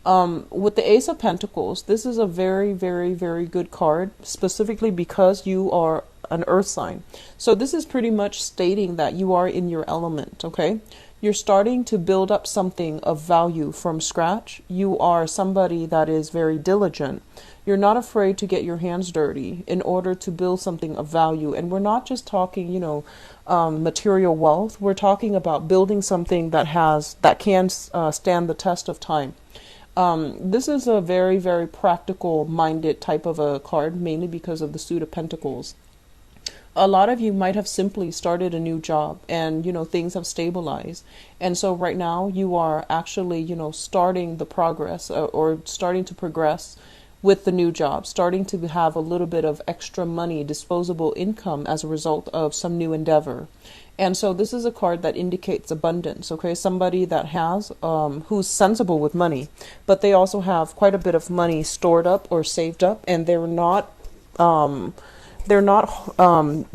With the Ace of Pentacles, this is a very, very, very good card, specifically because you are an earth sign. So this is pretty much stating that you are in your element, okay? You're starting to build up something of value from scratch. You are somebody that is very diligent. You're not afraid to get your hands dirty in order to build something of value. And we're not just talking, material wealth. We're talking about building something that can stand the test of time. This is a very, very practical minded type of a card, mainly because of the suit of pentacles. A lot of you might have simply started a new job and, things have stabilized. And so right now you are actually, starting the progress or starting to progress with the new job, starting to have a little bit of extra money, disposable income as a result of some new endeavor. And so this is a card that indicates abundance, okay? Somebody that has, who's sensible with money, but they also have quite a bit of money stored up or saved up, and they're not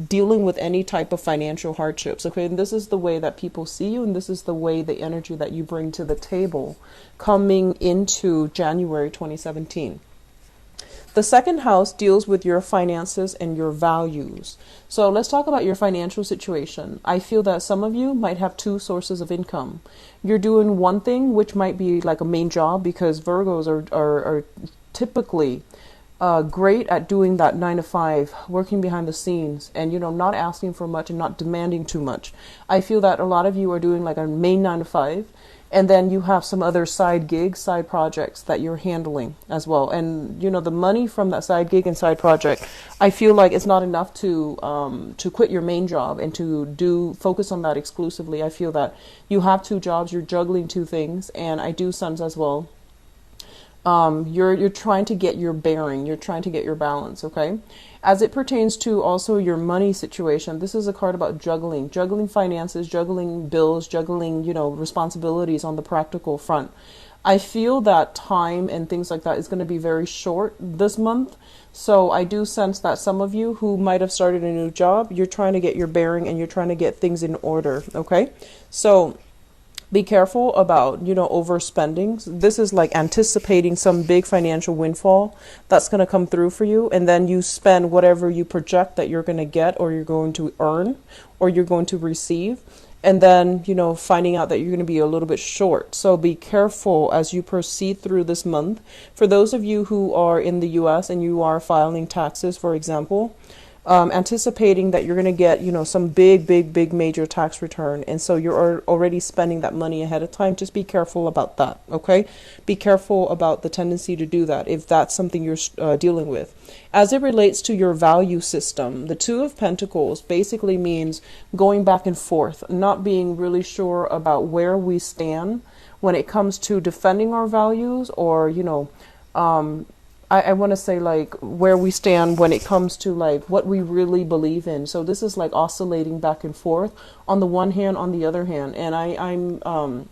dealing with any type of financial hardships, okay? And this is the way that people see you, and this is the way, the energy that you bring to the table coming into January 2017. The second house deals with your finances and your values. So let's talk about your financial situation. I feel that some of you might have two sources of income. You're doing one thing, which might be like a main job, because Virgos are typically great at doing that 9 to 5, working behind the scenes and, not asking for much and not demanding too much. I feel that a lot of you are doing like a main 9 to 5. And then you have some other side gigs, side projects that you're handling as well. And, the money from that side gig and side project, I feel like it's not enough to quit your main job and to focus on that exclusively. I feel that you have two jobs, you're juggling two things, and I do sense as well. You're trying to get your bearing, you're trying to get your balance, okay? As it pertains to also your money situation, this is a card about juggling finances, juggling bills, juggling, responsibilities on the practical front. I feel that time and things like that is going to be very short this month. So I do sense that some of you who might have started a new job, you're trying to get your bearing and you're trying to get things in order, okay? So be careful about, overspending. This is like anticipating some big financial windfall that's going to come through for you. And then you spend whatever you project that you're going to get or you're going to earn or you're going to receive. And then, finding out that you're going to be a little bit short. So be careful as you proceed through this month. For those of you who are in the US and you are filing taxes, for example, anticipating that you're going to get, some big major tax return. And so you're already spending that money ahead of time. Just be careful about that. Okay. Be careful about the tendency to do that if that's something you're dealing with. As it relates to your value system, the Two of Pentacles basically means going back and forth, not being really sure about where we stand when it comes to defending our values or, I want to say like where we stand when it comes to like what we really believe in. So this is like oscillating back and forth on the one hand, on the other hand. And I'm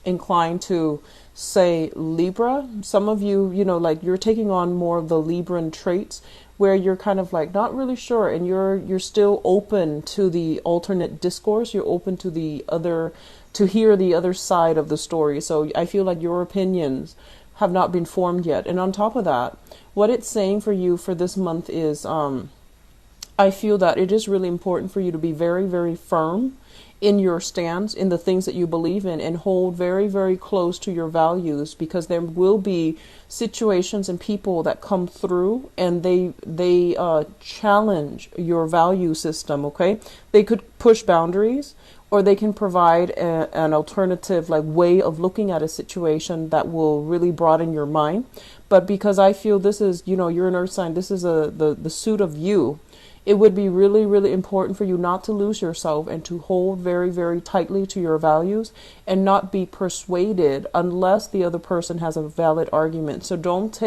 inclined to say Libra. Some of you, like you're taking on more of the Libran traits where you're kind of like not really sure and you're still open to the alternate discourse. You're open to to hear the other side of the story. So I feel like your opinions have not been formed yet. And on top of that, what it's saying for you for this month is I feel that it is really important for you to be very, very firm in your stance, in the things that you believe in, and hold very, very close to your values, because there will be situations and people that come through and they challenge your value system, okay? They could push boundaries, or they can provide an alternative like way of looking at a situation that will really broaden your mind. But because I feel this is, you're an earth sign, this is the suit of you, it would be really, really important for you not to lose yourself and to hold very, very tightly to your values and not be persuaded unless the other person has a valid argument. So don't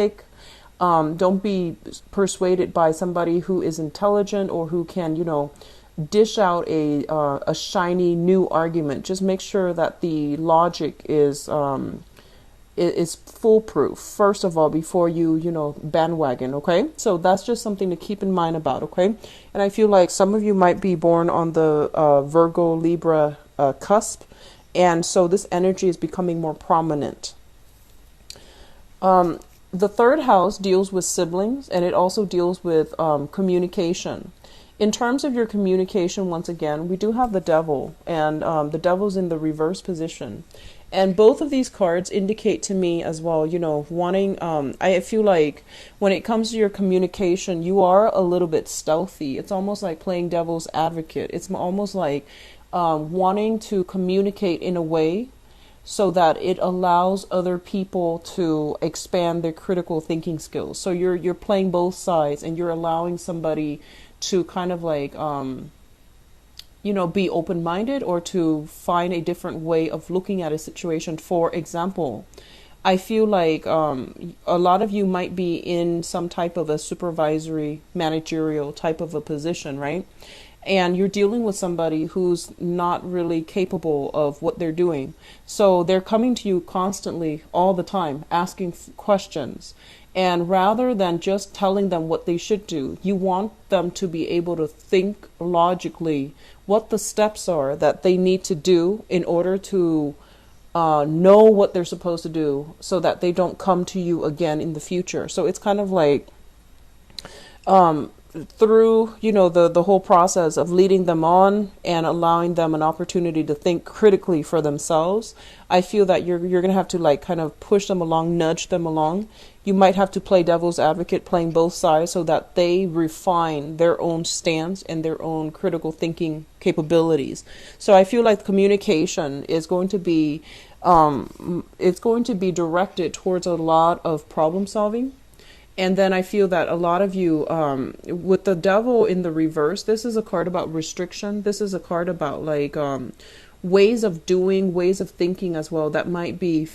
be persuaded by somebody who is intelligent or who can, dish out a shiny new argument. Just make sure that the logic is foolproof first of all before you bandwagon. Okay, so that's just something to keep in mind about. Okay, and I feel like some of you might be born on the Virgo Libra cusp, and so this energy is becoming more prominent. The third house deals with siblings, and it also deals with communication. In terms of your communication, once again, we do have the devil, and the devil's in the reverse position. And both of these cards indicate to me as well, wanting, I feel like when it comes to your communication, you are a little bit stealthy. It's almost like playing devil's advocate. It's almost like wanting to communicate in a way so that it allows other people to expand their critical thinking skills. So you're playing both sides, and you're allowing somebody to kind of like be open-minded, or to find a different way of looking at a situation. For example, I feel like a lot of you might be in some type of a supervisory managerial type of a position, right? And you're dealing with somebody who's not really capable of what they're doing. So they're coming to you constantly, all the time, asking questions. And rather than just telling them what they should do, you want them to be able to think logically what the steps are that they need to do in order to know what they're supposed to do, so that they don't come to you again in the future. So it's kind of like through the whole process of leading them on and allowing them an opportunity to think critically for themselves, I feel that you're going to have to like kind of push them along, nudge them along. You might have to play devil's advocate, playing both sides, so that they refine their own stance and their own critical thinking capabilities. So I feel like communication is going to be it's going to be directed towards a lot of problem solving. And then I feel that a lot of you, with the devil in the reverse, this is a card about restriction. This is a card about like ways of doing, ways of thinking as well, that might be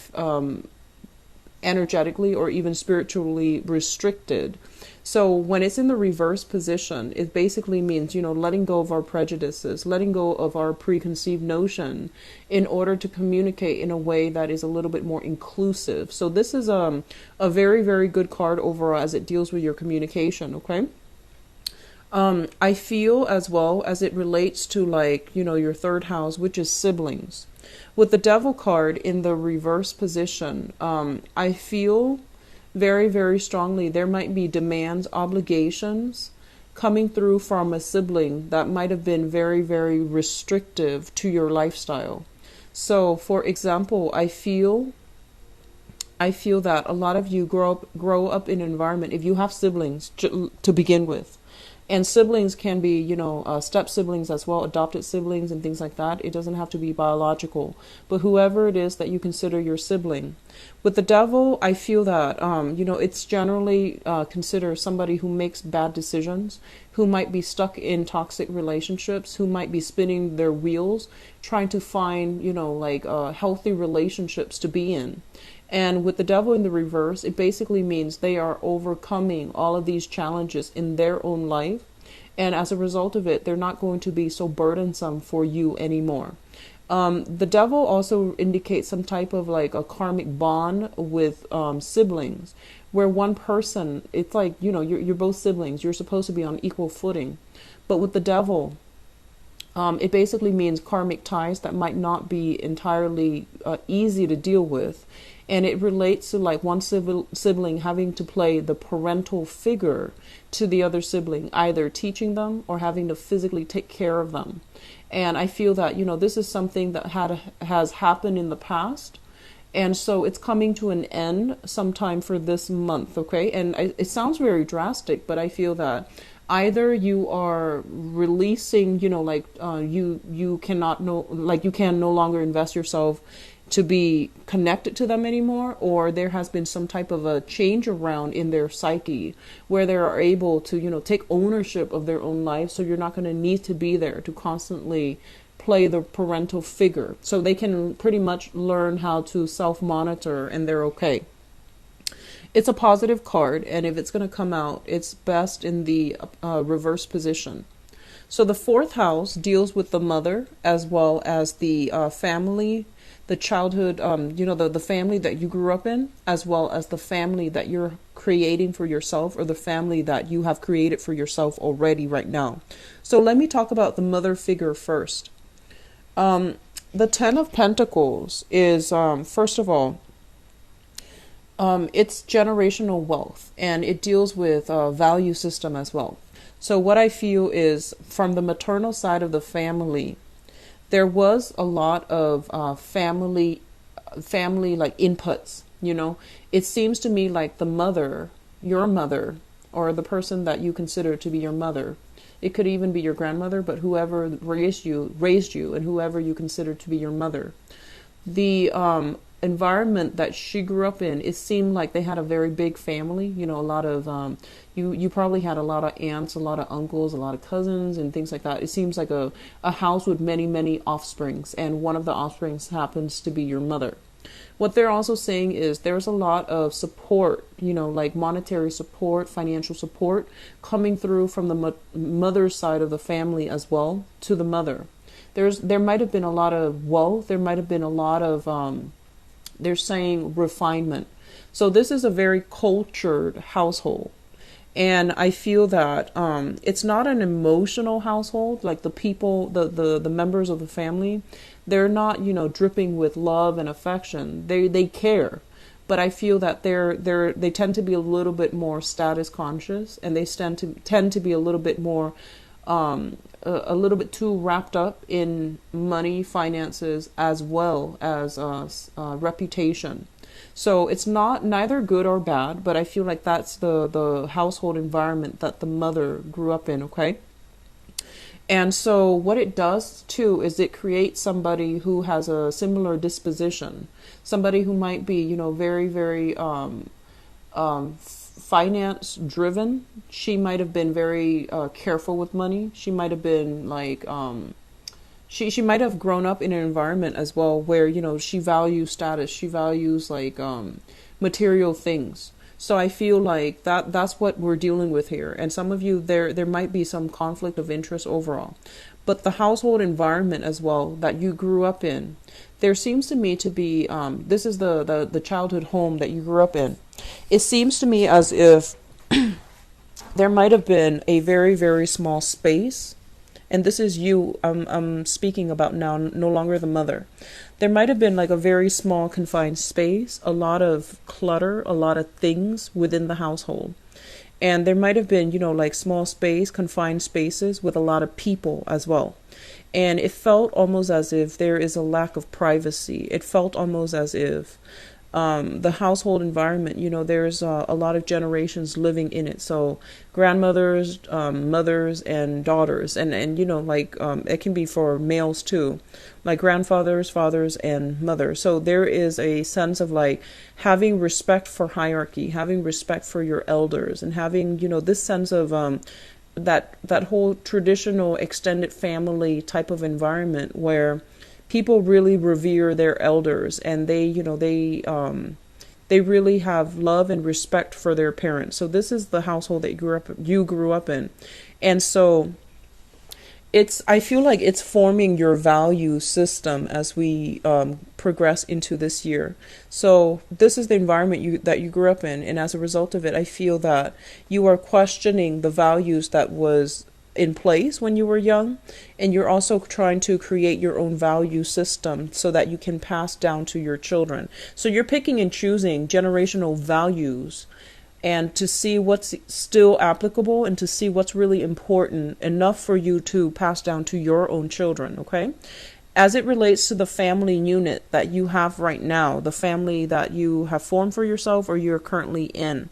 energetically or even spiritually restricted. So when it's in the reverse position, it basically means, letting go of our prejudices, letting go of our preconceived notion in order to communicate in a way that is a little bit more inclusive. So this is a very, very good card overall as it deals with your communication, okay? I feel as well as it relates to like, your third house, which is siblings. With the devil card in the reverse position, I feel very, very strongly there might be demands, obligations coming through from a sibling that might have been very, very restrictive to your lifestyle. So, for example, I feel that a lot of you grow up in an environment, if you have siblings to begin with, and siblings can be, step siblings as well, adopted siblings and things like that. It doesn't have to be biological, but whoever it is that you consider your sibling. With the devil, I feel that, it's generally considered somebody who makes bad decisions, who might be stuck in toxic relationships, who might be spinning their wheels, trying to find, healthy relationships to be in. And with the devil in the reverse, it basically means they are overcoming all of these challenges in their own life. And as a result of it, they're not going to be so burdensome for you anymore. The devil also indicates some type of like a karmic bond with siblings, where one person, it's like, you're both siblings. You're supposed to be on equal footing. But with the devil, it basically means karmic ties that might not be entirely easy to deal with. And it relates to like one sibling having to play the parental figure to the other sibling, either teaching them or having to physically take care of them. And I feel that, this is something that has happened in the past. And so it's coming to an end sometime for this month, okay? And it sounds very drastic, but I feel that either you are releasing, you cannot you can no longer invest yourself to be connected to them anymore, or there has been some type of a change around in their psyche where they are able to, take ownership of their own life. So you're not going to need to be there to constantly play the parental figure. So they can pretty much learn how to self-monitor, and they're okay. It's a positive card, and if it's going to come out, it's best in the reverse position. So the fourth house deals with the mother as well as the family, the childhood, the family that you grew up in, as well as the family that you're creating for yourself, or the family that you have created for yourself already right now. So let me talk about the mother figure first. The Ten of Pentacles is, first of all, It's generational wealth, and it deals with value system as well. So what I feel is, from the maternal side of the family, there was a lot of family like inputs. It seems to me like the mother, your mother, or the person that you consider to be your mother, it could even be your grandmother, but whoever raised you and whoever you consider to be your mother, the environment that she grew up in, it seemed like they had a very big family. A lot of you probably had a lot of aunts, a lot of uncles, a lot of cousins, and things like that. It seems like a house with many, many offsprings, and one of the offsprings happens to be your mother. What they're also saying is there's a lot of support, like monetary support, financial support, coming through from the mother's side of the family as well to the mother. There might have been a lot of wealth. There might have been a lot of they're saying refinement. So this is a very cultured household. And I feel that it's not an emotional household. Like the people, the members of the family, they're not, dripping with love and affection. They care. But I feel that they tend to be a little bit more status conscious, and they tend to be a little bit more a little bit too wrapped up in money, finances, as well as reputation. So it's neither good or bad, but I feel like that's the household environment that the mother grew up in, okay? And so what it does too is it creates somebody who has a similar disposition, somebody who might be, very, very finance driven. She might have been very careful with money. She might have been like she might have grown up in an environment as well where she values status. She values like material things. So I feel like that's what we're dealing with here. And some of you, there might be some conflict of interest overall. But the household environment as well that you grew up in, there seems to me to be, this is the childhood home that you grew up in. It seems to me as if there might have been a very, very small space. And this is you, I'm speaking about now, no longer the mother. There might have been like a very small confined space, a lot of clutter, a lot of things within the household. And there might have been, like small space, confined spaces with a lot of people as well. And it felt almost as if there is a lack of privacy. It felt almost as if the household environment, there's a lot of generations living in it. So grandmothers, mothers, and daughters, and it can be for males too, like grandfathers, fathers, and mothers. So there is a sense of like having respect for hierarchy, having respect for your elders, and having this sense of that whole traditional extended family type of environment where people really revere their elders, and they really have love and respect for their parents. So this is the household that you grew up in. And so I feel like it's forming your value system as we progress into this year. So this is the environment that you grew up in. And as a result of it, I feel that you are questioning the values that was in place when you were young, and you're also trying to create your own value system so that you can pass down to your children. So you're picking and choosing generational values and to see what's still applicable and to see what's really important enough for you to pass down to your own children, okay? As it relates to the family unit that you have right now, the family that you have formed for yourself or you're currently in,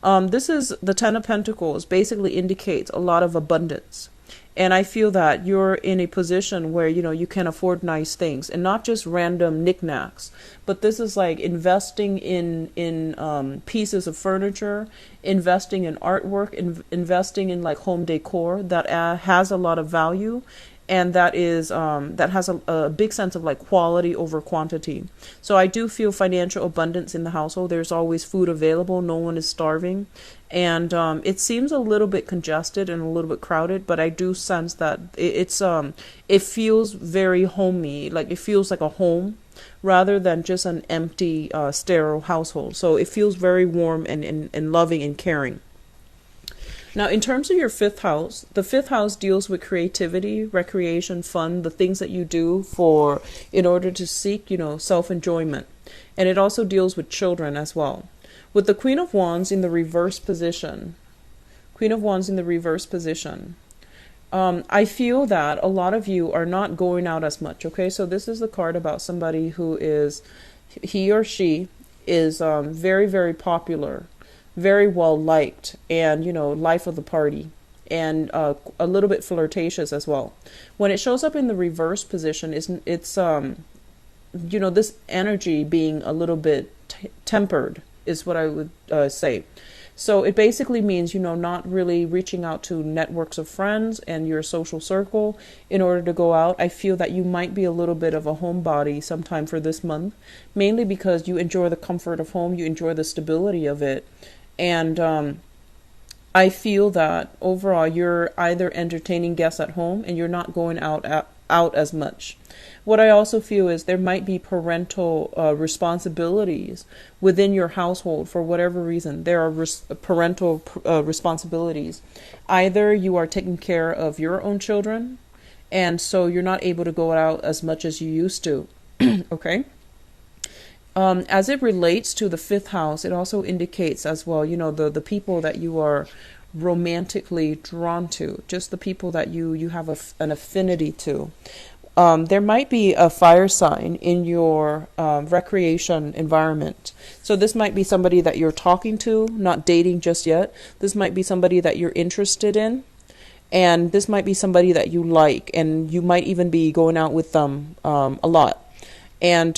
this is the Ten of Pentacles, basically indicates a lot of abundance. And I feel that you're in a position where, you can afford nice things and not just random knickknacks, but this is like investing in pieces of furniture, investing in artwork, investing in like home decor that has a lot of value. And that is that has a big sense of like quality over quantity. So I do feel financial abundance in the household. There's always food available. No one is starving. And it seems a little bit congested and a little bit crowded, but I do sense that it feels very homey. Like it feels like a home rather than just an empty, sterile household. So it feels very warm and loving and caring. Now, in terms of your fifth house, the fifth house deals with creativity, recreation, fun, the things that you do in order to seek, self-enjoyment. And it also deals with children as well. With the Queen of Wands in the reverse position, Queen of Wands in the reverse position, I feel that a lot of you are not going out as much. Okay, so this is the card about somebody who is, he or she is very, very popular, very well liked, and, you know, life of the party, and a little bit flirtatious as well. When it shows up in the reverse position, it's you know, this energy being a little bit tempered is what I would say. So it basically means, you know, not really reaching out to networks of friends and your social circle in order to go out. I feel that you might be a little bit of a homebody sometime for this month, mainly because you enjoy the comfort of home, you enjoy the stability of it. And I feel that overall you're either entertaining guests at home and you're not going out as much. What I also feel is there might be parental responsibilities within your household for whatever reason. There are parental responsibilities. Either you are taking care of your own children, and so you're not able to go out as much as you used to. Okay. As it relates to the fifth house, it also indicates as well, you know, the people that you are romantically drawn to, just the people that you have an affinity to. There might be a fire sign in your recreation environment. So this might be somebody that you're talking to, not dating just yet. This might be somebody that you're interested in. And this might be somebody that you like. And you might even be going out with them a lot. And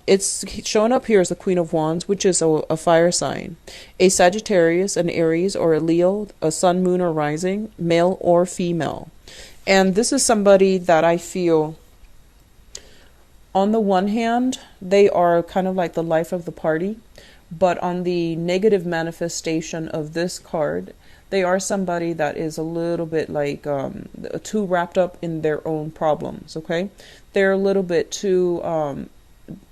it's showing up here as the Queen of Wands, which is a fire sign. A Sagittarius, an Aries, or a Leo, a Sun, Moon, or Rising, male or female. And this is somebody that I feel, on the one hand, they are kind of like the life of the party. But on the negative manifestation of this card, they are somebody that is a little bit like too wrapped up in their own problems. Okay, they're a little bit too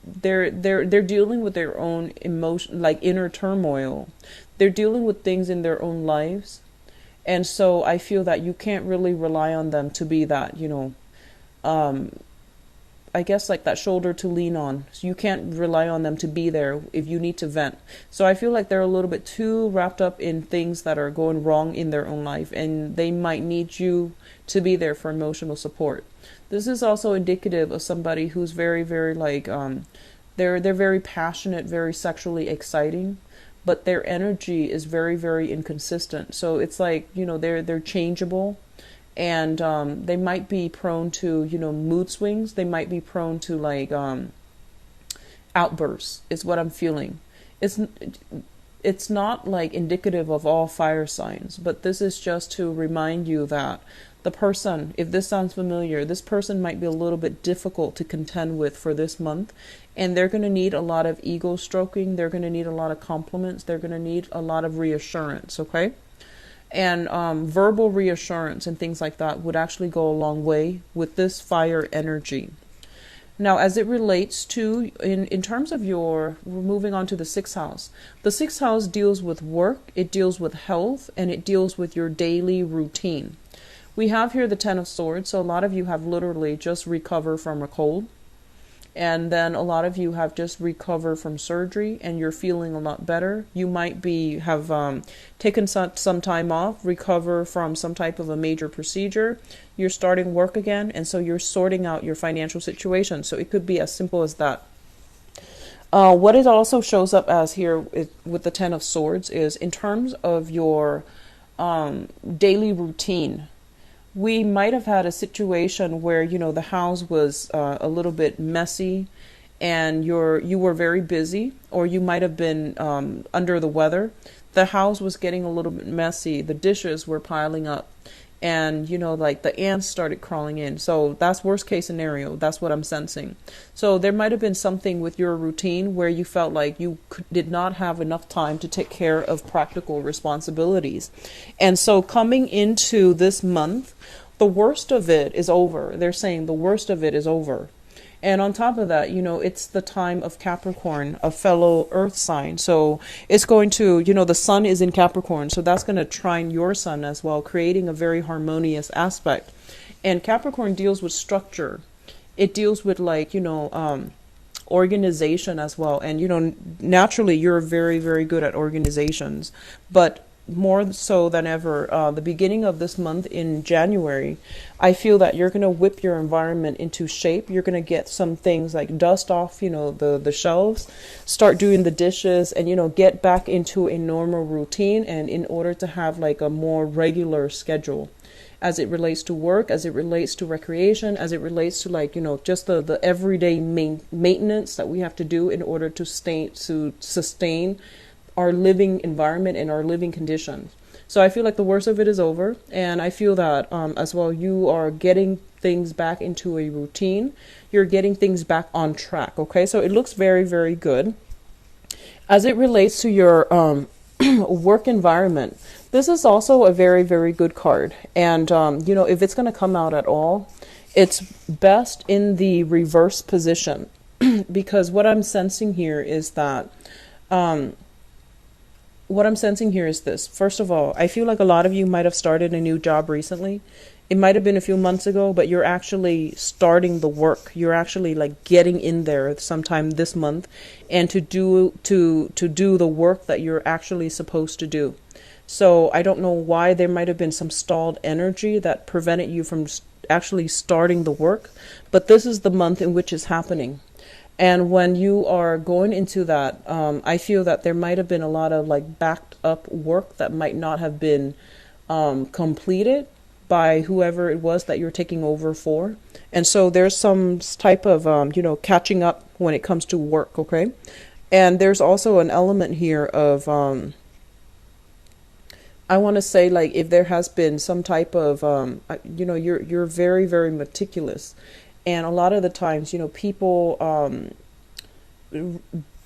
they're dealing with their own emotion, like inner turmoil. They're dealing with things in their own lives, and so I feel that you can't really rely on them to be that, you know, I guess like that shoulder to lean on. So you can't rely on them to be there if you need to vent. So I feel like they're a little bit too wrapped up in things that are going wrong in their own life, and they might need you to be there for emotional support. This is also indicative of somebody who's very, very like, they're very passionate, very sexually exciting, but their energy is very, very inconsistent. So it's like, you know, they're changeable. And they might be prone to, you know, mood swings. They might be prone to like outbursts is what I'm feeling. It's not like indicative of all fire signs, but this is just to remind you that the person, if this sounds familiar, this person might be a little bit difficult to contend with for this month. And they're going to need a lot of ego stroking. They're going to need a lot of compliments. They're going to need a lot of reassurance. Okay. And verbal reassurance and things like that would actually go a long way with this fire energy. Now, as it relates to, in terms of we're moving on to the sixth house. The sixth house deals with work, it deals with health, and it deals with your daily routine. We have here the Ten of Swords, so a lot of you have literally just recovered from a cold. And then a lot of you have just recovered from surgery and you're feeling a lot better. You might have taken some time off, recover from some type of a major procedure. You're starting work again, and so you're sorting out your financial situation. So it could be as simple as that. What it also shows up as here with the Ten of Swords is in terms of your daily routine. We might have had a situation where, you know, the house was a little bit messy and you were very busy, or you might have been under the weather. The house was getting a little bit messy. The dishes were piling up and, you know, like the ants started crawling in. So that's worst case scenario. That's what I'm sensing. So there might have been something with your routine where you felt like you did not have enough time to take care of practical responsibilities. And so coming into this month, the worst of it is over. They're saying the worst of it is over. And on top of that, you know, it's the time of Capricorn, a fellow earth sign. So it's going to, you know, the sun is in Capricorn. So that's going to trine your sun as well, creating a very harmonious aspect. And Capricorn deals with structure. It deals with like, you know, organization as well. And, naturally you're very, very good at organizations, but more so than ever, the beginning of this month in January, I feel that you're going to whip your environment into shape. You're going to get some things like dust off, the shelves, start doing the dishes, and, get back into a normal routine. And in order to have like a more regular schedule as it relates to work, as it relates to recreation, as it relates to like, just the everyday maintenance that we have to do in order to sustain our living environment and our living conditions. So I feel like the worst of it is over, and I feel that as well, you are getting things back into a routine. You're getting things back on track. Okay, so it looks very, very good. As it relates to your work environment, this is also a very, very good card. And if it's going to come out at all, it's best in the reverse position, because what I'm sensing here is that this. First of all, I feel like a lot of you might have started a new job recently. It might have been a few months ago, but you're actually starting the work. You're actually like getting in there sometime this month, and to do the work that you're actually supposed to do. So I don't know why there might have been some stalled energy that prevented you from actually starting the work, but this is the month in which it's happening. And when you are going into that, I feel that there might have been a lot of like backed up work that might not have been completed by whoever it was that you're taking over for. And so there's some type of, catching up when it comes to work. Okay. And there's also an element here of, I want to say, like, if there has been some type of, you're very, very meticulous. And a lot of the times, people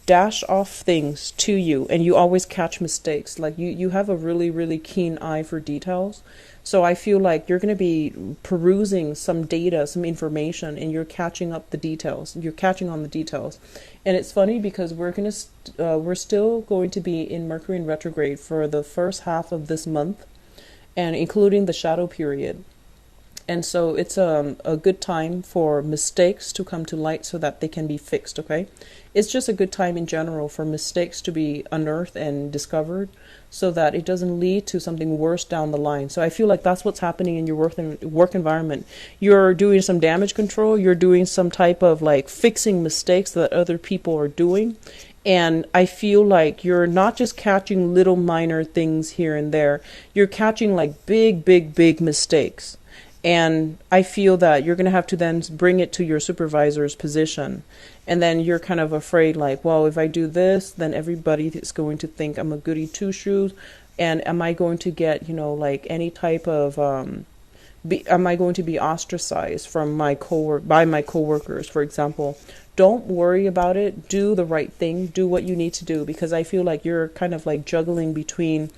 dash off things to you, and you always catch mistakes. Like you have a really, really keen eye for details. So I feel like you're going to be perusing some data, some information, and you're catching up the details. You're catching on the details. And it's funny because we're still going to be in Mercury in retrograde for the first half of this month, and including the shadow period. And so it's a good time for mistakes to come to light so that they can be fixed, okay? It's just a good time in general for mistakes to be unearthed and discovered so that it doesn't lead to something worse down the line. So I feel like that's what's happening in your work environment. You're doing some damage control. You're doing some type of like fixing mistakes that other people are doing. And I feel like you're not just catching little minor things here and there. You're catching like big, big, big mistakes. And I feel that you're going to have to then bring it to your supervisor's position. And then you're kind of afraid, like, well, if I do this, then everybody is going to think I'm a goody two-shoes. And am I going to get, like any type of, am I going to be ostracized from by my coworkers, for example? Don't worry about it. Do the right thing. Do what you need to do, because I feel like you're kind of like juggling between,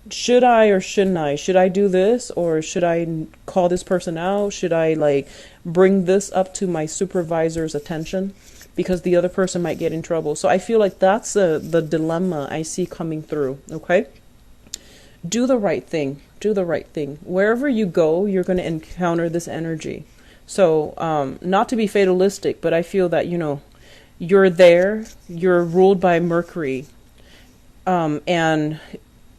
should I or shouldn't I? Should I do this, or should I call this person out? Should I like bring this up to my supervisor's attention because the other person might get in trouble? So I feel like that's the dilemma I see coming through. Okay. Do the right thing. Do the right thing. Wherever you go, you're going to encounter this energy. So not to be fatalistic, but I feel that, you're there, you're ruled by Mercury. And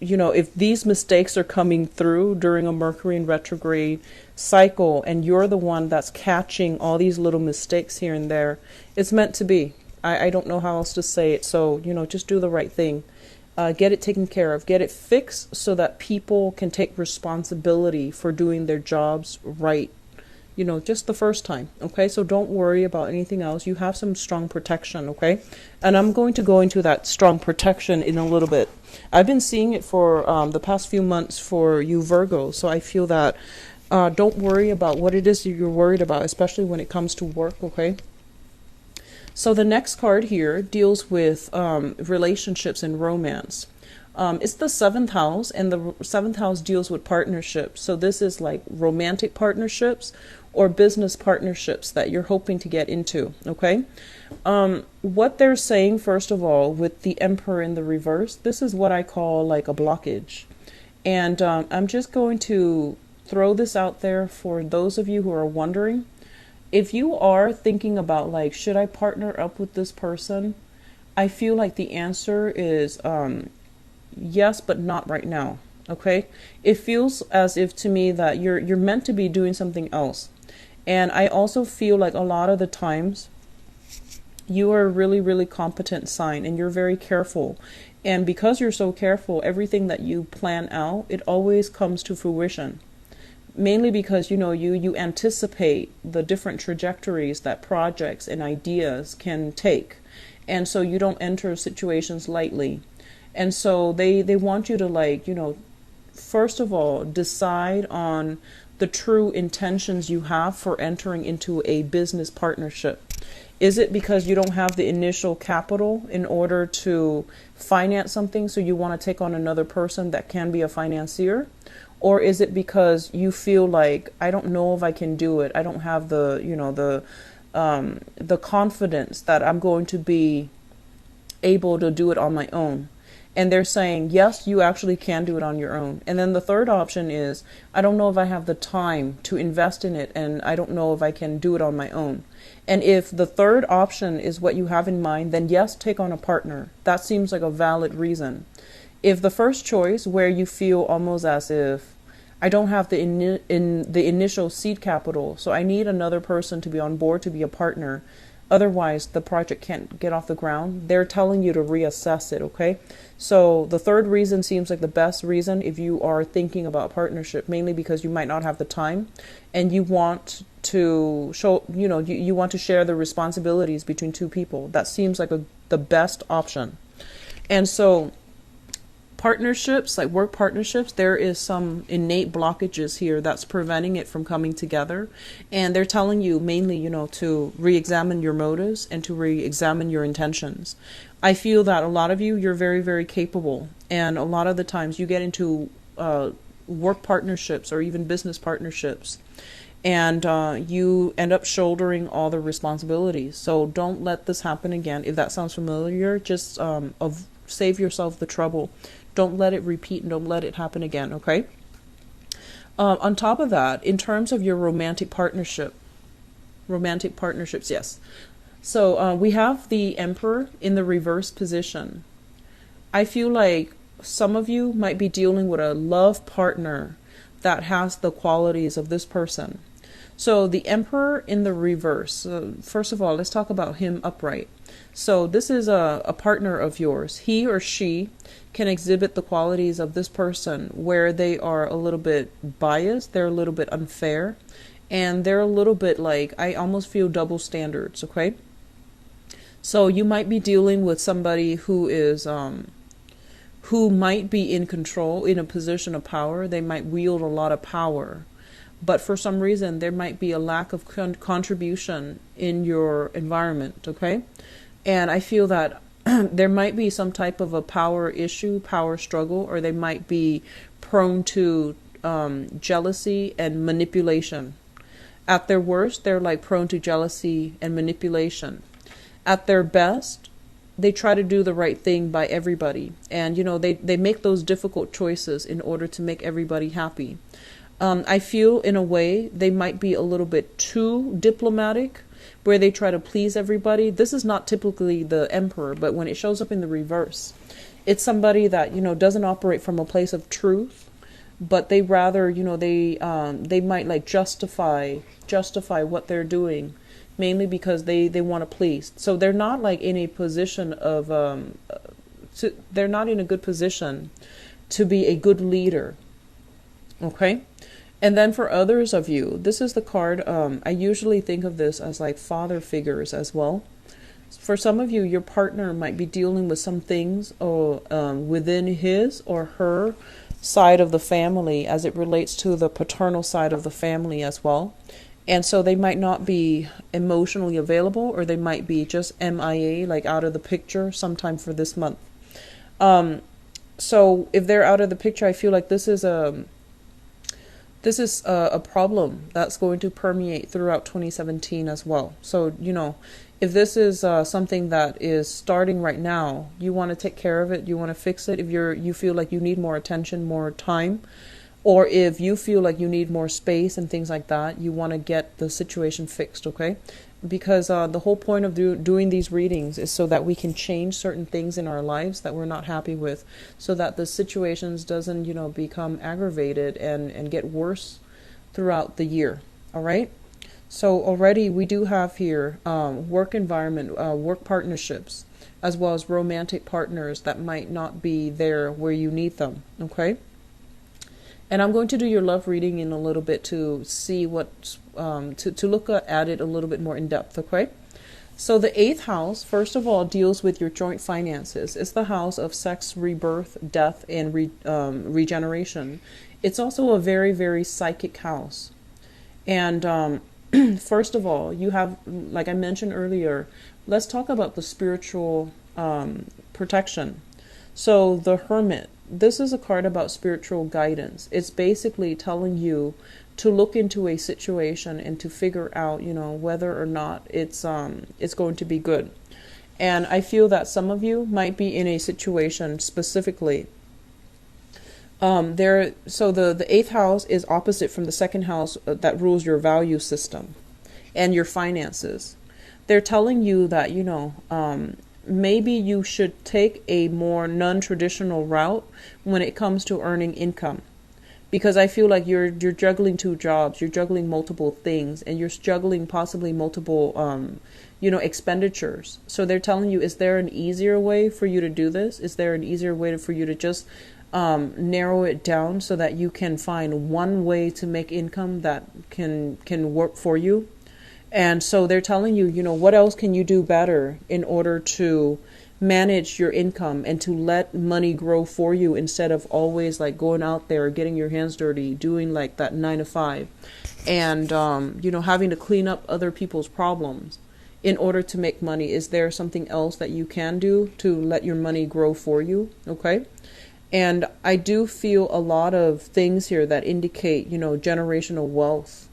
if these mistakes are coming through during a Mercury in retrograde cycle, and you're the one that's catching all these little mistakes here and there, it's meant to be. I don't know how else to say it. So, just do the right thing. Get it taken care of. Get it fixed so that people can take responsibility for doing their jobs right. Just the first time. Okay, so don't worry about anything else. You have some strong protection. Okay, and I'm going to go into that strong protection in a little bit. I've been seeing it for the past few months for you Virgo, so I feel that don't worry about what it is that you're worried about, especially when it comes to work. Okay, so the next card here deals with relationships and romance. It's the 7th house, and the 7th house deals with partnerships. So this is like romantic partnerships or business partnerships that you're hoping to get into. Okay. What they're saying, first of all, with the Emperor in the reverse, this is what I call like a blockage. And I'm just going to throw this out there for those of you who are wondering. if you are thinking about like, should I partner up with this person? I feel like the answer is yes, but not right now. Okay? It feels as if to me that you're meant to be doing something else. And I also feel like a lot of the times you are a really, really competent sign and you're very careful. And because you're so careful, everything that you plan out, it always comes to fruition. Mainly because you anticipate the different trajectories that projects and ideas can take. And so you don't enter situations lightly. And so they want you to like, first of all, decide on the true intentions you have for entering into a business partnership. Is it because you don't have the initial capital in order to finance something, so you want to take on another person that can be a financier? Or is it because you feel like, I don't know if I can do it. I don't have the confidence that I'm going to be able to do it on my own. And they're saying, yes, you actually can do it on your own. And then the third option is, I don't know if I have the time to invest in it, and I don't know if I can do it on my own. And if the third option is what you have in mind, then yes, take on a partner. That seems like a valid reason. If the first choice, where you feel almost as if, I don't have the initial seed capital, so I need another person to be on board to be a partner, otherwise the project can't get off the ground, they're telling you to reassess it, okay? So the third reason seems like the best reason if you are thinking about partnership, mainly because you might not have the time and you want to show, you want to share the responsibilities between two people. That seems like the best option. And so partnerships, like work partnerships, there is some innate blockages here that's preventing it from coming together. And they're telling you mainly, to re-examine your motives and to re-examine your intentions. I feel that a lot of you're very, very capable. And a lot of the times you get into work partnerships or even business partnerships, and you end up shouldering all the responsibilities. So don't let this happen again. If that sounds familiar, just save yourself the trouble. Don't let it repeat and don't let it happen again, okay? On top of that, in terms of your romantic partnerships, yes. So we have the Emperor in the reverse position. I feel like some of you might be dealing with a love partner that has the qualities of this person. So the Emperor in the reverse, first of all, let's talk about him upright. So this is a partner of yours. He or she can exhibit the qualities of this person where they are a little bit biased, they're a little bit unfair, and they're a little bit like, I almost feel double standards, okay? So you might be dealing with somebody who is who might be in control, in a position of power. They might wield a lot of power, but for some reason there might be a lack of contribution in your environment, okay? And I feel that there might be some type of a power issue, power struggle, or they might be prone to jealousy and manipulation. At their worst, they're like prone to jealousy and manipulation. At their best, they try to do the right thing by everybody. And, they make those difficult choices in order to make everybody happy. I feel in a way they might be a little bit too diplomatic, where they try to please everybody. This is not typically the Emperor, but when it shows up in the reverse, it's somebody that, doesn't operate from a place of truth, but they rather, they might like justify what they're doing, mainly because they want to please. So they're not like in a position of, they're not in a good position to be a good leader. Okay? And then for others of you, this is the card, I usually think of this as like father figures as well. For some of you, your partner might be dealing with some things within his or her side of the family as it relates to the paternal side of the family as well. And so they might not be emotionally available, or they might be just MIA, like out of the picture sometime for this month. So if they're out of the picture, I feel like this is a problem that's going to permeate throughout 2017 as well. So, if this is something that is starting right now, you want to take care of it, you want to fix it. If you feel like you need more attention, more time, or if you feel like you need more space and things like that, you want to get the situation fixed, okay? Because the whole point of doing these readings is so that we can change certain things in our lives that we're not happy with, so that the situations doesn't, become aggravated and get worse throughout the year. All right. So already we do have here work environment, work partnerships, as well as romantic partners that might not be there where you need them. Okay. And I'm going to do your love reading in a little bit to see what, to look at it a little bit more in depth, okay? So the 8th house, first of all, deals with your joint finances. It's the house of sex, rebirth, death, and regeneration. It's also a very, very psychic house. And first of all, you have, like I mentioned earlier, let's talk about the spiritual protection. So the Hermit. This is a card about spiritual guidance. It's basically telling you to look into a situation and to figure out, whether or not it's going to be good. And I feel that some of you might be in a situation specifically. So the 8th house is opposite from the 2nd house that rules your value system and your finances. They're telling you that, maybe you should take a more non-traditional route when it comes to earning income, because I feel like you're juggling 2 jobs, you're juggling multiple things, and you're juggling possibly multiple expenditures. So they're telling you, is there an easier way for you to do this? Is there an easier way for you to just narrow it down so that you can find one way to make income that can work for you? And so they're telling you, what else can you do better in order to manage your income and to let money grow for you, instead of always like going out there, getting your hands dirty, doing like that 9 to 5 and, having to clean up other people's problems in order to make money. Is there something else that you can do to let your money grow for you? Okay. And I do feel a lot of things here that indicate, generational wealth.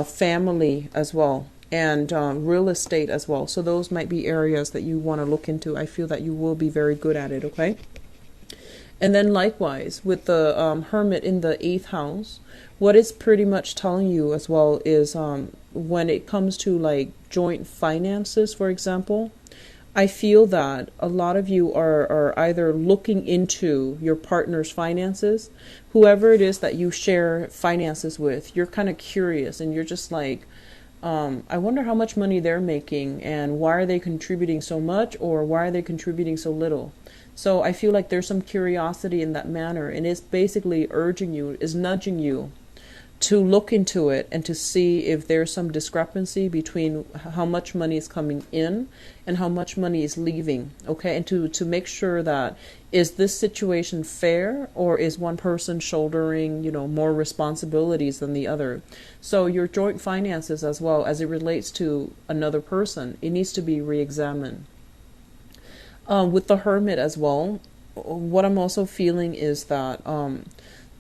Family as well, and real estate as well. So those might be areas that you want to look into. I feel that you will be very good at it, okay? And then likewise, with the Hermit in the 8th house, what it's pretty much telling you as well is when it comes to like joint finances, for example, I feel that a lot of you are either looking into your partner's finances, whoever it is that you share finances with. You're kind of curious and you're just like, I wonder how much money they're making and why are they contributing so much, or why are they contributing so little? So I feel like there's some curiosity in that manner, and it's basically nudging you to look into it and to see if there's some discrepancy between how much money is coming in and how much money is leaving, okay? And to make sure that, is this situation fair, or is one person shouldering, more responsibilities than the other? So your joint finances as well, as it relates to another person, it needs to be re-examined. With the Hermit as well, what I'm also feeling is that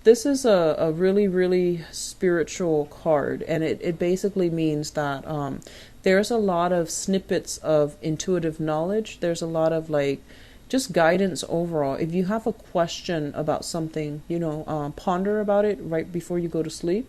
this is a really, really spiritual card, and it basically means that there's a lot of snippets of intuitive knowledge. There's a lot of like just guidance overall. If you have a question about something, ponder about it right before you go to sleep,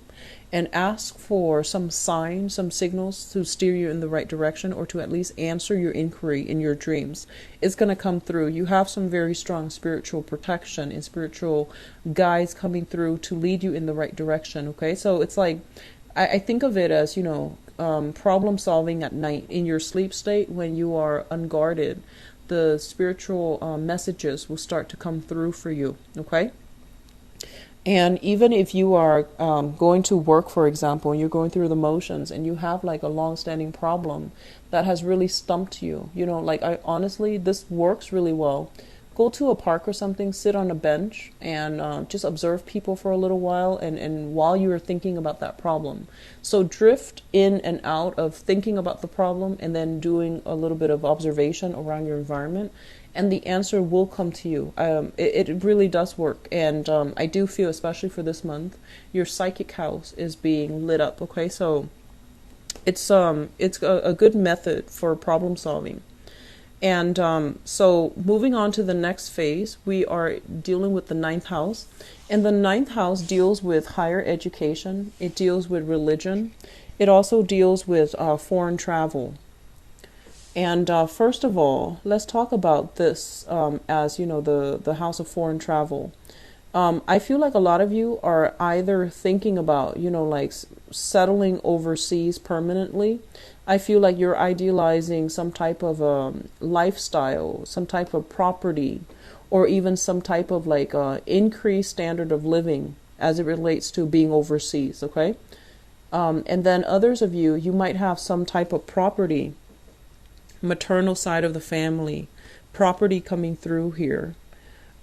and ask for some signs, some signals to steer you in the right direction, or to at least answer your inquiry in your dreams. It's going to come through. You have some very strong spiritual protection and spiritual guides coming through to lead you in the right direction. Okay, so it's like, I think of it as, problem solving at night in your sleep state when you are unguarded. The spiritual messages will start to come through for you. Okay. And even if you are going to work, for example, and you're going through the motions and you have like a long-standing problem that has really stumped you, honestly, this works really well. Go to a park or something, sit on a bench, and just observe people for a little while, and while you are thinking about that problem. So drift in and out of thinking about the problem and then doing a little bit of observation around your environment, and the answer will come to you. It really does work. And I do feel, especially for this month, your psychic house is being lit up. Okay, so it's a good method for problem solving. And so moving on to the next phase, we are dealing with the ninth house. And the ninth house deals with higher education. It deals with religion. It also deals with foreign travel. And first of all, let's talk about this as, the house of foreign travel. I feel like a lot of you are either thinking about, like settling overseas permanently. I feel like you're idealizing some type of lifestyle, some type of property, or even some type of like increased standard of living as it relates to being overseas. Okay. And then others of you, you might have some type of property, maternal side of the family, property coming through here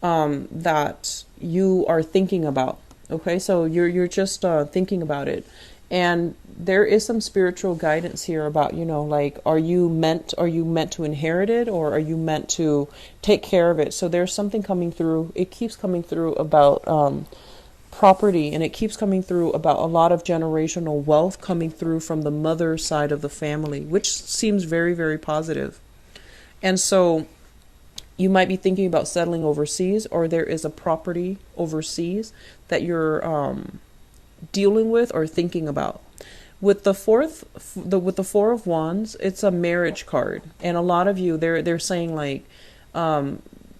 that you are thinking about. Okay, so you're just thinking about it, and there is some spiritual guidance here about, like, are you meant to inherit it, or are you meant to take care of it? So there's something coming through. It keeps coming through about property, and it keeps coming through about a lot of generational wealth coming through from the mother side of the family, which seems very, very positive. And so you might be thinking about settling overseas, or there is a property overseas that you're dealing with or thinking about. With the with the Four of Wands, it's a marriage card, and a lot of you, they're saying like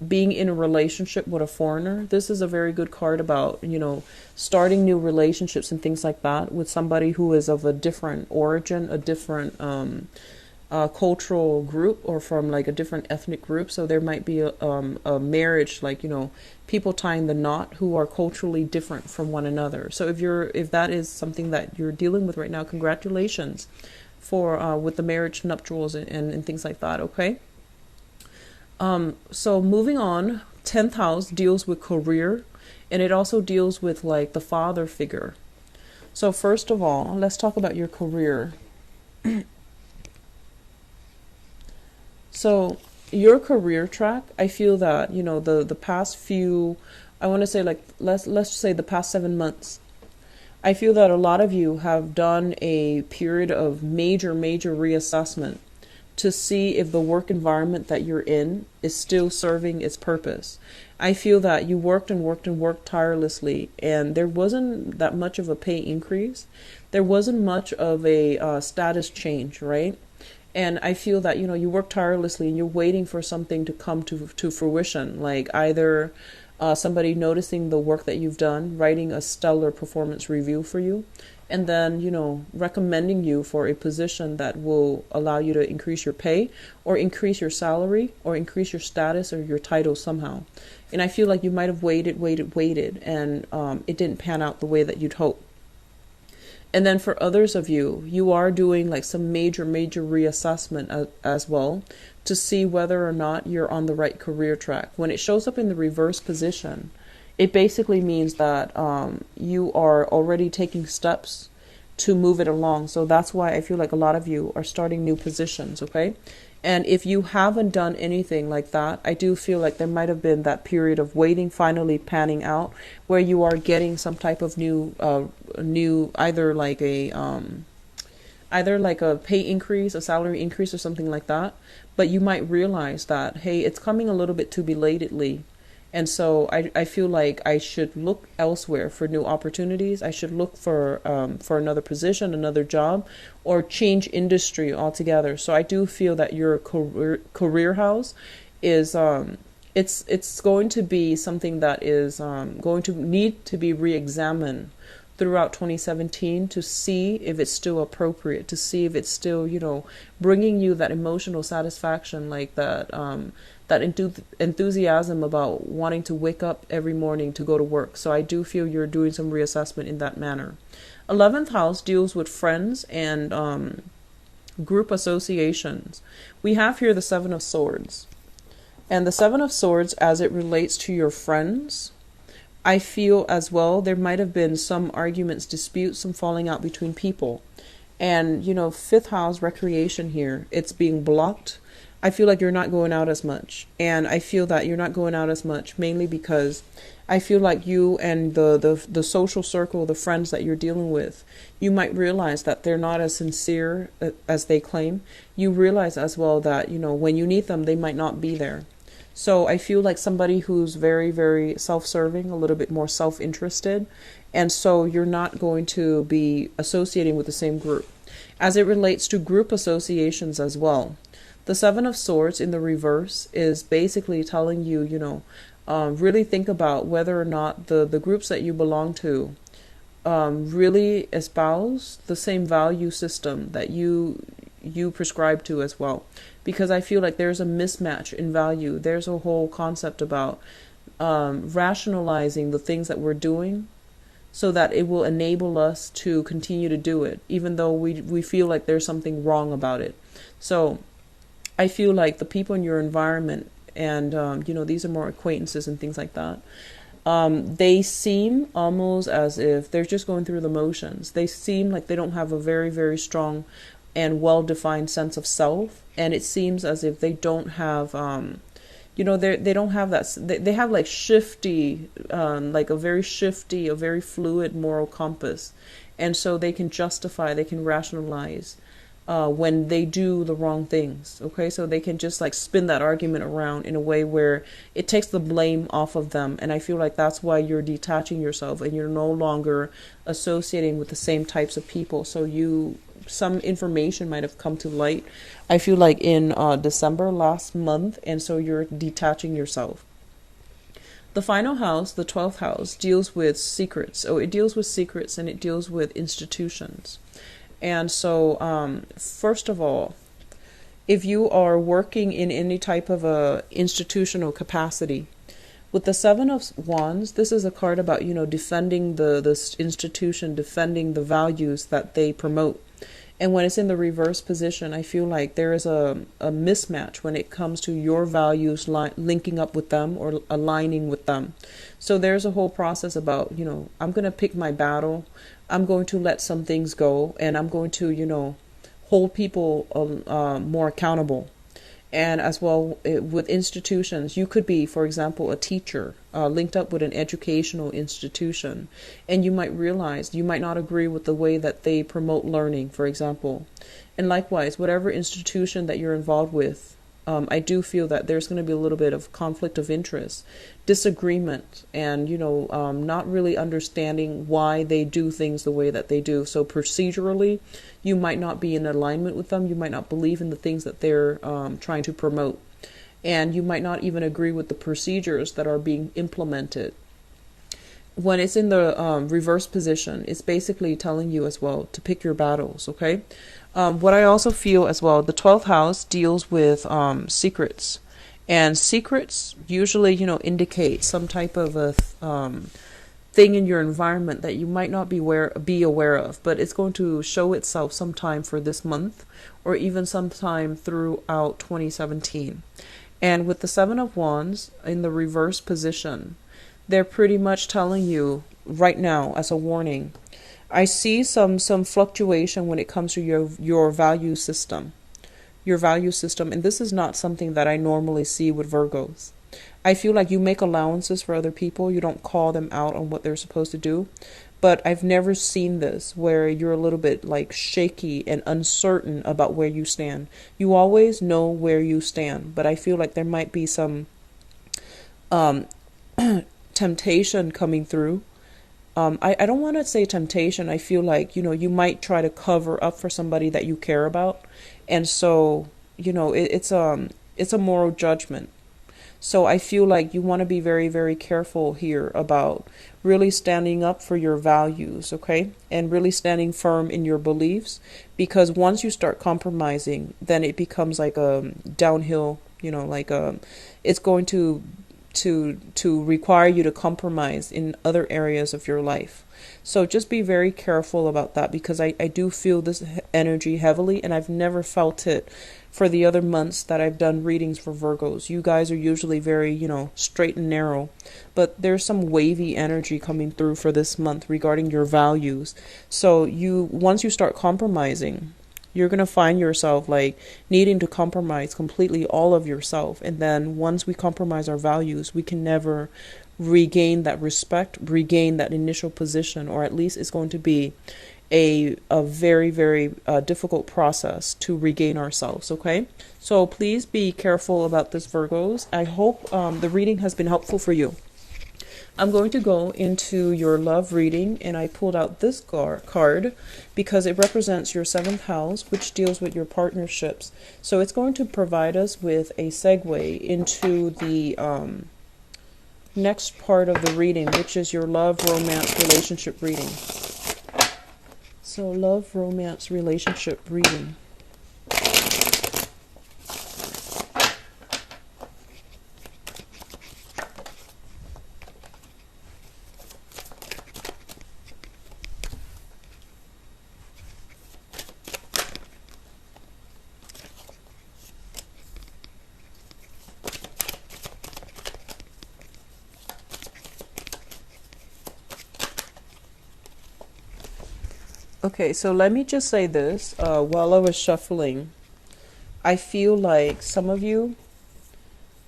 being in a relationship with a foreigner. This is a very good card about, starting new relationships and things like that with somebody who is of a different origin, a different cultural group, or from like a different ethnic group. So there might be a marriage, like, people tying the knot who are culturally different from one another. So if that is something that you're dealing with right now, congratulations for with the marriage nuptials and things like that. Okay. So moving on, 10th house deals with career, and it also deals with like the father figure. So first of all, let's talk about your career. So your career track, I feel that, the past few, I want to say like, let's say the past 7 months, I feel that a lot of you have done a period of major reassessment to see if the work environment that you're in is still serving its purpose. I feel that you worked tirelessly, and there wasn't that much of a pay increase. There wasn't much of a status change, right? And I feel that, you work tirelessly and you're waiting for something to come to fruition, like either somebody noticing the work that you've done, writing a stellar performance review for you, and then, recommending you for a position that will allow you to increase your pay or increase your salary or increase your status or your title somehow. And I feel like you might have waited, and it didn't pan out the way that you'd hope. And then for others of you, you are doing like some major reassessment as well to see whether or not you're on the right career track. When it shows up in the reverse position, it basically means that you are already taking steps to move it along. So that's why I feel like a lot of you are starting new positions, okay? And if you haven't done anything like that, I do feel like there might have been that period of waiting finally panning out, where you are getting some type of new either like a pay increase, a salary increase, or something like that. But you might realize that, hey, it's coming a little bit too belatedly. And so I feel like I should look elsewhere for new opportunities. I should look for another position, another job, or change industry altogether. So I do feel that your career house is it's going to be something that is going to need to be re-examined throughout 2017 to see if it's still appropriate, to see if it's still, bringing you that emotional satisfaction, like that enthusiasm about wanting to wake up every morning to go to work. So I do feel you're doing some reassessment in that manner. 11th house deals with friends and group associations. We have here the Seven of Swords. And the Seven of Swords, as it relates to your friends, I feel as well there might have been some arguments, disputes, some falling out between people. And, 5th house recreation here, it's being blocked. I feel like you're not going out as much. And I feel that you're not going out as much mainly because I feel like you and the social circle, the friends that you're dealing with, you might realize that they're not as sincere as they claim. You realize as well that, when you need them, they might not be there. So I feel like somebody who's very, very self-serving, a little bit more self-interested. And so you're not going to be associating with the same group. As it relates to group associations as well, the Seven of Swords in the reverse is basically telling you, really think about whether or not the groups that you belong to really espouse the same value system that you prescribe to as well. Because I feel like there's a mismatch in value. There's a whole concept about rationalizing the things that we're doing so that it will enable us to continue to do it, even though we feel like there's something wrong about it. So I feel like the people in your environment, and these are more acquaintances and things like that, they seem almost as if they're just going through the motions. They seem like they don't have a very, very strong and well-defined sense of self, and it seems as if they don't have they don't have that. They have like shifty, like a very fluid moral compass, and so they can justify, they can rationalize when they do the wrong things. Okay, so they can just like spin that argument around in a way where it takes the blame off of them. And I feel like that's why you're detaching yourself and you're no longer associating with the same types of people. So some information might have come to light, I feel like in December last month, and so you're detaching yourself. The final house, the 12th house, deals with secrets. So it deals with secrets and it deals with institutions. And so, first of all, if you are working in any type of a institutional capacity, with the Seven of Wands, this is a card about, defending the institution, defending the values that they promote. And when it's in the reverse position, I feel like there is a mismatch when it comes to your values linking up with them or aligning with them. So there's a whole process about, I'm going to pick my battle. I'm going to let some things go, and I'm going to, hold people more accountable. And as well with institutions, you could be, for example, a teacher linked up with an educational institution, and you might realize you might not agree with the way that they promote learning, for example. And likewise, whatever institution that you're involved with, I do feel that there's going to be a little bit of conflict of interest, disagreement, and, not really understanding why they do things the way that they do. So procedurally, you might not be in alignment with them. You might not believe in the things that they're trying to promote. And you might not even agree with the procedures that are being implemented. When it's in the reverse position, it's basically telling you as well to pick your battles, okay? What I also feel as well, the 12th house deals with secrets. And secrets usually, indicate some type of a thing in your environment that you might not be aware of, but it's going to show itself sometime for this month or even sometime throughout 2017. And with the Seven of Wands in the reverse position, they're pretty much telling you right now as a warning, I see some fluctuation when it comes to your value system. Your value system, and this is not something that I normally see with Virgos. I feel like you make allowances for other people. You don't call them out on what they're supposed to do. But I've never seen this where you're a little bit like shaky and uncertain about where you stand. You always know where you stand, but I feel like there might be some temptation coming through. I don't want to say temptation. I feel like, you might try to cover up for somebody that you care about. And so, it's a moral judgment. So I feel like you want to be very, very careful here about really standing up for your values, okay? And really standing firm in your beliefs, because once you start compromising, then it becomes like a downhill, it's going to require you to compromise in other areas of your life. So just be very careful about that, because I do feel this energy heavily, and I've never felt it for the other months that I've done readings for Virgos. You guys are usually very, straight and narrow, but there's some wavy energy coming through for this month regarding your values. So once you start compromising, You're going to find yourself like needing to compromise completely all of yourself. And then once we compromise our values, we can never regain that respect, regain that initial position, or at least it's going to be a very, very difficult process to regain ourselves. Okay, so please be careful about this, Virgos. I hope the reading has been helpful for you. I'm going to go into your love reading, and I pulled out this card because it represents your 7th house, which deals with your partnerships. So it's going to provide us with a segue into the next part of the reading, which is your love, romance, relationship reading. So love, romance, relationship reading. Okay, so let me just say this. While I was shuffling, I feel like some of you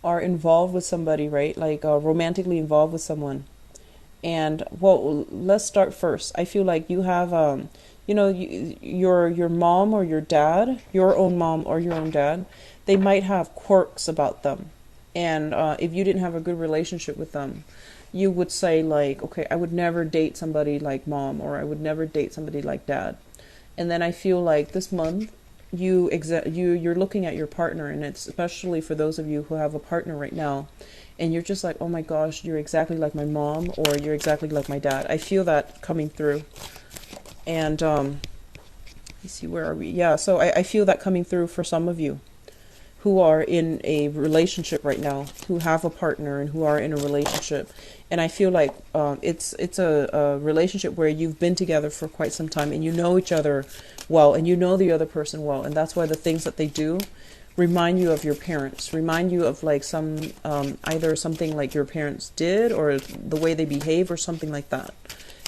are involved with somebody, right? Like romantically involved with someone. And well, let's start first. I feel like you have, your mom or your dad, your own mom or your own dad, they might have quirks about them. And if you didn't have a good relationship with them, you would say like, okay, I would never date somebody like mom, or I would never date somebody like dad. And then I feel like this month you're looking at your partner, and it's especially for those of you who have a partner right now, and you're just like, oh my gosh, you're exactly like my mom, or you're exactly like my dad. I feel that coming through. And let me see, where are we? Yeah, so I feel that coming through for some of you who are in a relationship right now, who have a partner and who are in a relationship. And I feel like it's a relationship where you've been together for quite some time, and you know each other well, and you know the other person well. And that's why the things that they do remind you of your parents, remind you of like some either something like your parents did, or the way they behave, or something like that.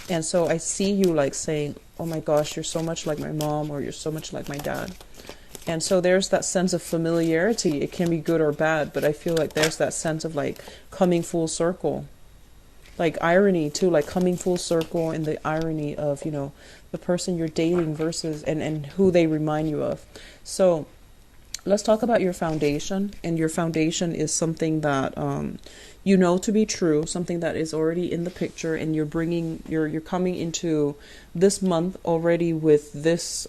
And so I see you like saying, oh my gosh, you're so much like my mom, or you're so much like my dad. And so there's that sense of familiarity. It can be good or bad, but I feel like there's that sense of like coming full circle. Like irony too, like coming full circle, in the irony of, the person you're dating versus and who they remind you of. So let's talk about your foundation. And your foundation is something that you know to be true, something that is already in the picture, and you're coming into this month already with this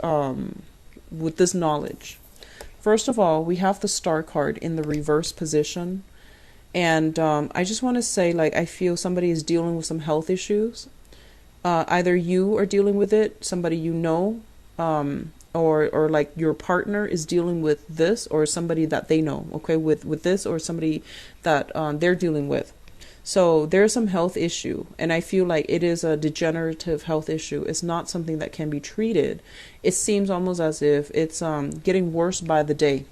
knowledge. First of all, we have the Star card in the reverse position. And I just want to say, like, I feel somebody is dealing with some health issues. Either you are dealing with it, somebody you know, or like your partner is dealing with this, or somebody that they know, okay, with this, or somebody that they're dealing with. So there's some health issue, and I feel like it is a degenerative health issue. It's not something that can be treated. It seems almost as if it's getting worse by the day.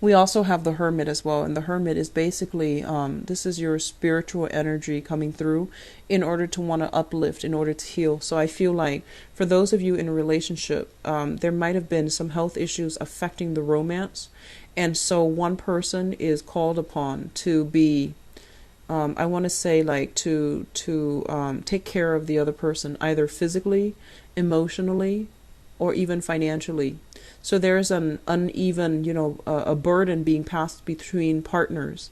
We also have the Hermit as well, and the Hermit is basically, this is your spiritual energy coming through in order to want to uplift, in order to heal. So I feel like for those of you in a relationship, there might have been some health issues affecting the romance, and so one person is called upon to be, I want to say, like, to take care of the other person, either physically, emotionally, or even financially. So there's an uneven, a burden being passed between partners.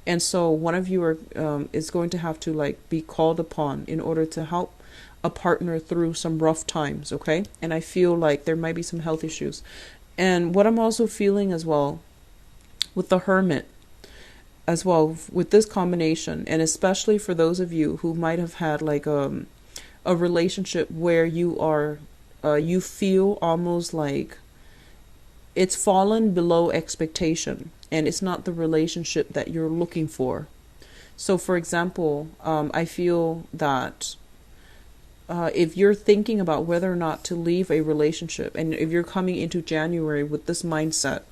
And so one of you is going to have to like be called upon in order to help a partner through some rough times, okay? And I feel like there might be some health issues. And what I'm also feeling as well with the Hermit, as well with this combination, and especially for those of you who might have had like a relationship where you feel almost like it's fallen below expectation, and it's not the relationship that you're looking for. So for example, I feel that if you're thinking about whether or not to leave a relationship, and if you're coming into January with this mindset,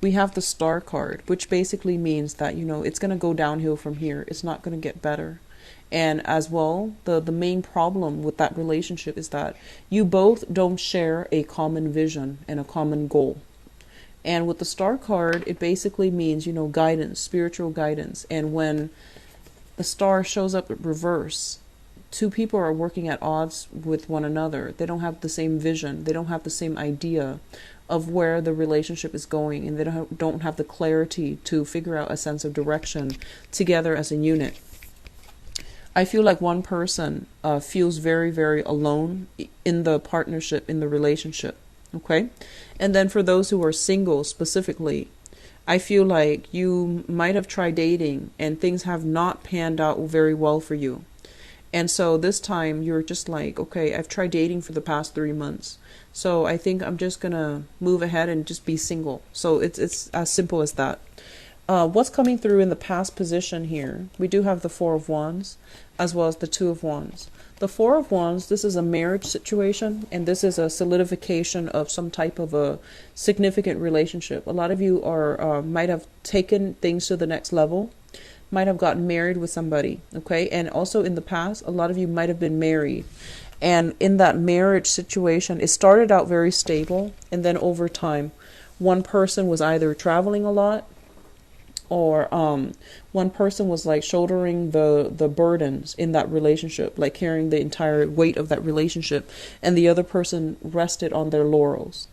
we have the Star card, which basically means that, it's going to go downhill from here. It's not going to get better. And as well, the main problem with that relationship is that you both don't share a common vision and a common goal. And with the star card, it basically means, guidance, spiritual guidance. And when the star shows up in reverse, two people are working at odds with one another. They don't have the same vision. They don't have the same idea of where the relationship is going. And they don't have the clarity to figure out a sense of direction together as a unit. I feel like one person feels very, very alone in the partnership, in the relationship. Okay. And then for those who are single specifically, I feel like you might have tried dating and things have not panned out very well for you. And so this time you're just like, okay, I've tried dating for the past 3 months. So I think I'm just going to move ahead and just be single. So it's as simple as that. What's coming through in the past position here? We do have the Four of Wands as well as the Two of Wands. The Four of Wands, this is a marriage situation, and this is a solidification of some type of a significant relationship. A lot of you are might have taken things to the next level, might have gotten married with somebody, okay? And also in the past, a lot of you might have been married. And in that marriage situation, it started out very stable, and then over time, one person was either traveling a lot, or one person was like shouldering the burdens in that relationship, like carrying the entire weight of that relationship, and the other person rested on their laurels.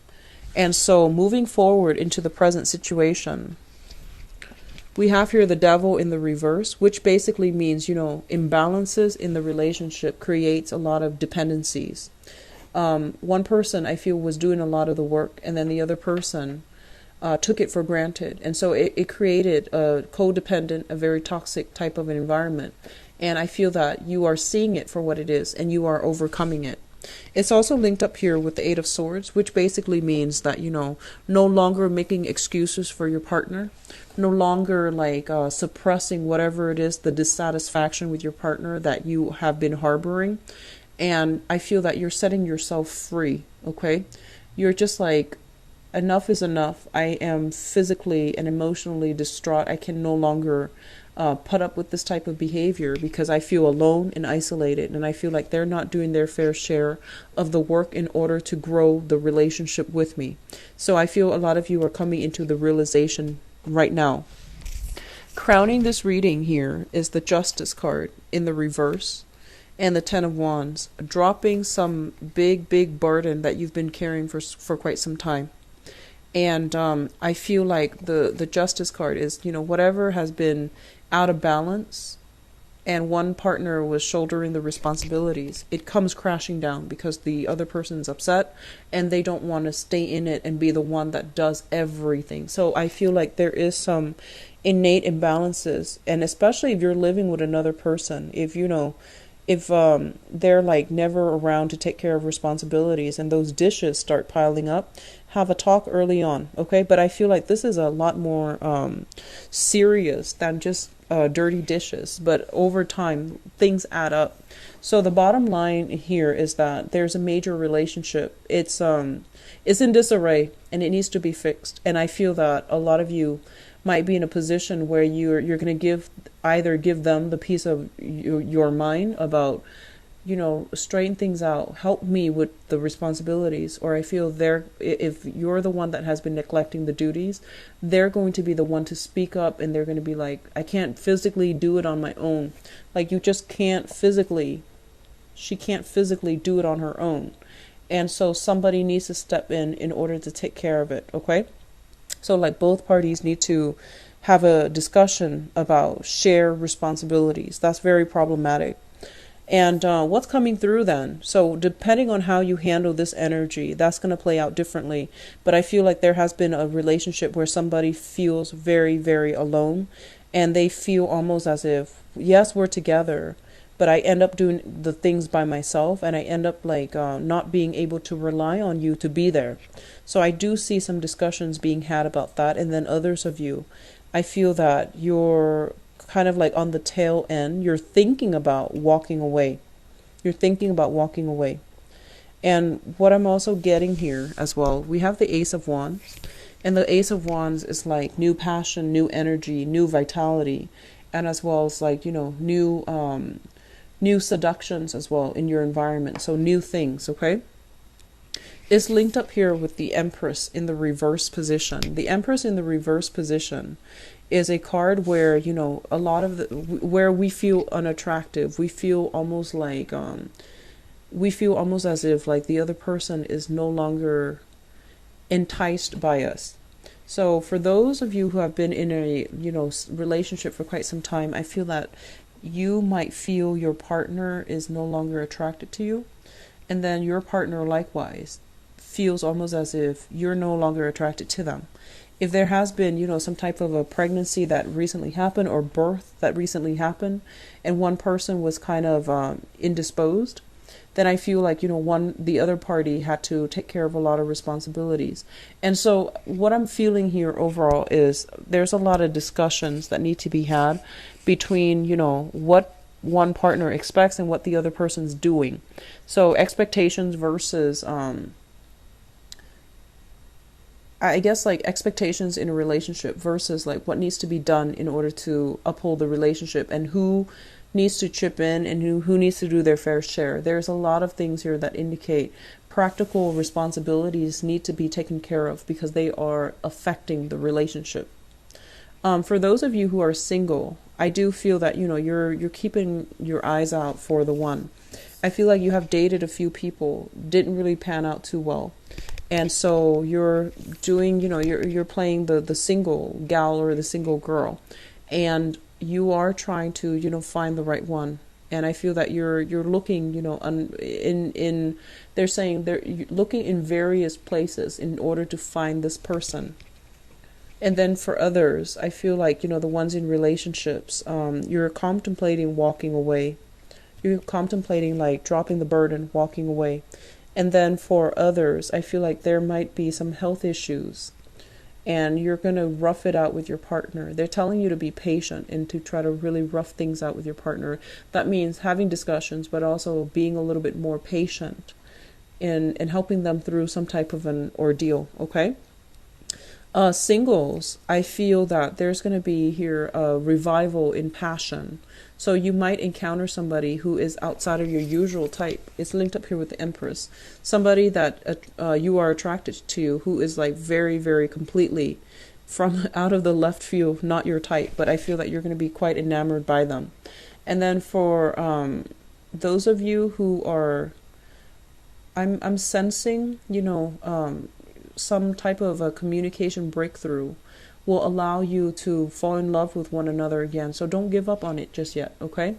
And so moving forward into the present situation, we have here the Devil in the reverse, which basically means, imbalances in the relationship creates a lot of dependencies. One person I feel was doing a lot of the work, and then the other person took it for granted. And so it created a codependent, a very toxic type of an environment. And I feel that you are seeing it for what it is and you are overcoming it. It's also linked up here with the Eight of Swords, which basically means that, no longer making excuses for your partner, no longer suppressing whatever it is, the dissatisfaction with your partner that you have been harboring. And I feel that you're setting yourself free, okay? You're just like, enough is enough. I am physically and emotionally distraught. I can no longer put up with this type of behavior because I feel alone and isolated, and I feel like they're not doing their fair share of the work in order to grow the relationship with me. So I feel a lot of you are coming into the realization right now. Crowning this reading here is the Justice card in the reverse and the Ten of Wands, dropping some big burden that you've been carrying for quite some time. And I feel like the Justice card is, whatever has been out of balance and one partner was shouldering the responsibilities, it comes crashing down because the other person's upset and they don't want to stay in it and be the one that does everything. So I feel like there is some innate imbalances, and especially if you're living with another person, if they're like never around to take care of responsibilities and those dishes start piling up, have a talk early on, okay? But I feel like this is a lot more serious than just dirty dishes, but over time things add up. So the bottom line here is that there's a major relationship. It's in disarray and it needs to be fixed. And I feel that a lot of you might be in a position where you're going to give them the piece of your mind about, straighten things out, help me with the responsibilities. Or I feel if you're the one that has been neglecting the duties, they're going to be the one to speak up, and they're going to be like, I can't physically do it on my own. Like, you just she can't physically do it on her own. And so somebody needs to step in order to take care of it, okay? So like both parties need to have a discussion about shared responsibilities. That's very problematic. And what's coming through then? So depending on how you handle this energy, that's going to play out differently. But I feel like there has been a relationship where somebody feels very, very alone. And they feel almost as if, yes, we're together, but I end up doing the things by myself, and I end up not being able to rely on you to be there. So I do see some discussions being had about that. And then others of you, I feel that you're kind of like on the tail end. You're thinking about walking away. And what I'm also getting here as well, we have the Ace of Wands. And the Ace of Wands is like new passion, new energy, new vitality. and as well as like, new seductions as well in your environment. So new things, okay? Is linked up here with the Empress in the reverse position. The Empress in the reverse position is a card where, a lot of where we feel unattractive. We feel almost like, we feel almost as if like the other person is no longer enticed by us. So for those of you who have been in a, relationship for quite some time, I feel that you might feel your partner is no longer attracted to you. And then your partner likewise feels almost as if you're no longer attracted to them. If there has been, some type of a pregnancy that recently happened or birth that recently happened, and one person was kind of indisposed, then I feel like, the other party had to take care of a lot of responsibilities. And so what I'm feeling here overall is there's a lot of discussions that need to be had between, what one partner expects and what the other person's doing. So expectations versus, I guess like expectations in a relationship versus like what needs to be done in order to uphold the relationship, and who needs to chip in and who needs to do their fair share. There's a lot of things here that indicate practical responsibilities need to be taken care of because they are affecting the relationship. For those of you who are single, I do feel that, you're keeping your eyes out for the one. I feel like you have dated a few people, didn't really pan out too well. And so you're doing, you're playing the single gal or the single girl, and you are trying to, find the right one. And I feel that you're looking, in they're saying they're looking in various places in order to find this person. And then for others, I feel like, the ones in relationships, you're contemplating walking away. You're contemplating like dropping the burden, walking away. And then for others, I feel like there might be some health issues and you're going to rough it out with your partner. They're telling you to be patient and to try to really rough things out with your partner. That means having discussions, but also being a little bit more patient in helping them through some type of an ordeal, okay? Singles, I feel that there's going to be here a revival in passion. So you might encounter somebody who is outside of your usual type. It's linked up here with the Empress. Somebody that you are attracted to who is like very, very completely from out of the left field, not your type. But I feel that you're going to be quite enamored by them. And then for those of you who are, I'm sensing, some type of a communication breakthrough will allow you to fall in love with one another again. So don't give up on it just yet, okay?